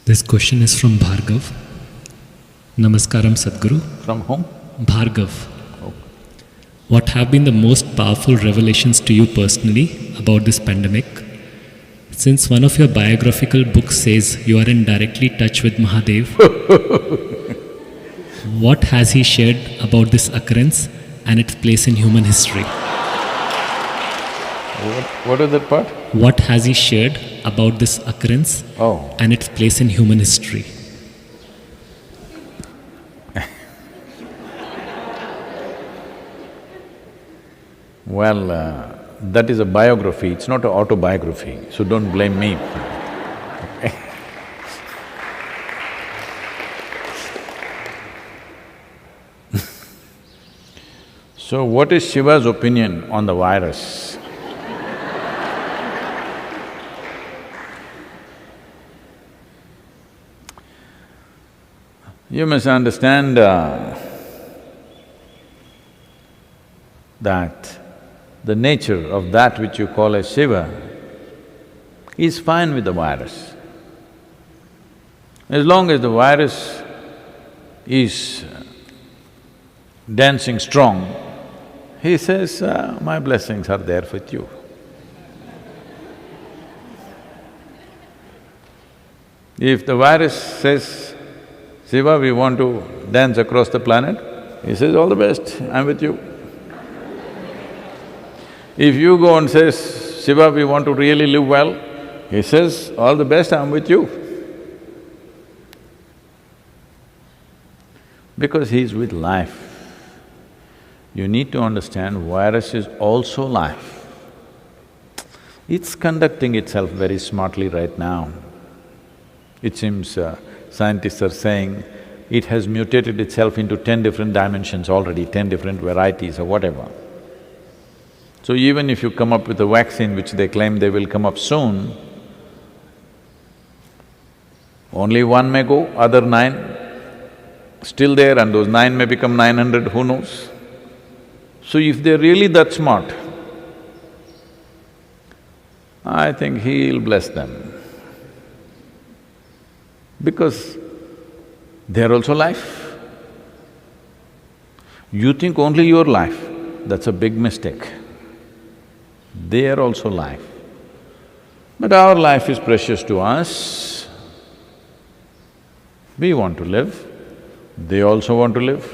This question is from Bhargav. Namaskaram Sadhguru. From whom? Bhargav. Oh. What have been the most powerful revelations to you personally about this pandemic? Since one of your biographical books says you are in directly touch with Mahadev, what has he shared about this occurrence and its place in human history? What is that part? What has he shared about this occurrence and its place in human history? Well, that is a biography, it's not an autobiography, so don't blame me. So what is Shiva's opinion on the virus? You must understand that the nature of that which you call as Shiva is fine with the virus. As long as the virus is dancing strong, he says, my blessings are there with you. If the virus says, Shiva, we want to dance across the planet, he says, all the best, I'm with you. If you go and says, Shiva, we want to really live well, he says, all the best, I'm with you. Because he's with life. You need to understand virus is also life. It's conducting itself very smartly right now. It seems scientists are saying it has mutated itself into 10 different dimensions already, 10 different varieties or whatever. So even if you come up with a vaccine which they claim they will come up soon, only one may go, other 9 still there, and those 9 may become 900, who knows? So if they're really that smart, I think he'll bless them. Because they're also life. You think only your life, that's a big mistake. They are also life. But our life is precious to us. We want to live, they also want to live.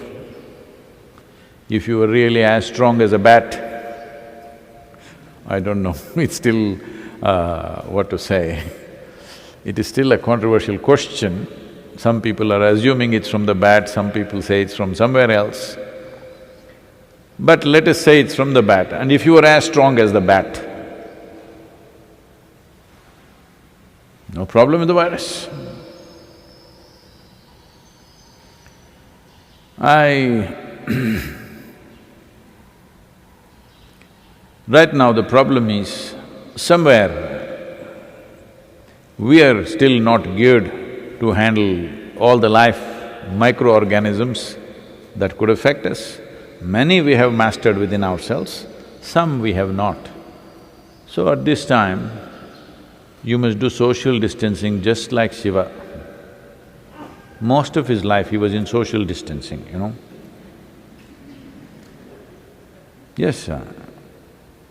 If you were really as strong as a bat, I don't know, it's still… what to say. It is still a controversial question. Some people are assuming it's from the bat, some people say it's from somewhere else. But let us say it's from the bat, and if you are as strong as the bat, no problem with the virus. Right now the problem is, somewhere we are still not geared to handle all the life microorganisms that could affect us. Many we have mastered within ourselves, some we have not. So at this time, you must do social distancing just like Shiva. Most of his life he was in social distancing, you know. Yes,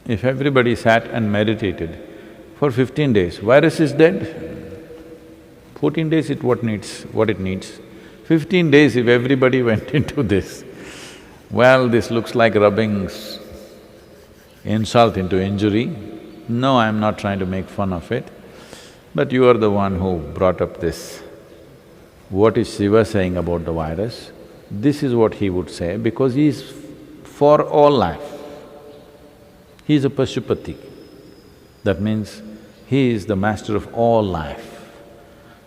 if everybody sat and meditated for 15 days, virus is dead. 14 days what it needs. 15 days if everybody went into this, well, this looks like rubbing insult into injury. No, I'm not trying to make fun of it, but you are the one who brought up this. What is Shiva saying about the virus? This is what he would say, because he is for all life. He is a Pashupati. That means he is the master of all life.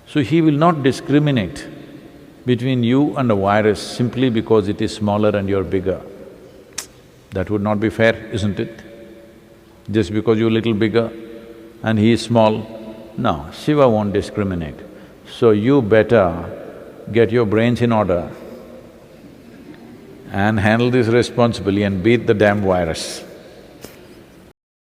So he will not discriminate between you and a virus simply because it is smaller and you're bigger. That would not be fair, isn't it? Just because you're little bigger and he is small, no, Shiva won't discriminate. So you better get your brains in order and handle this responsibly and beat the damn virus.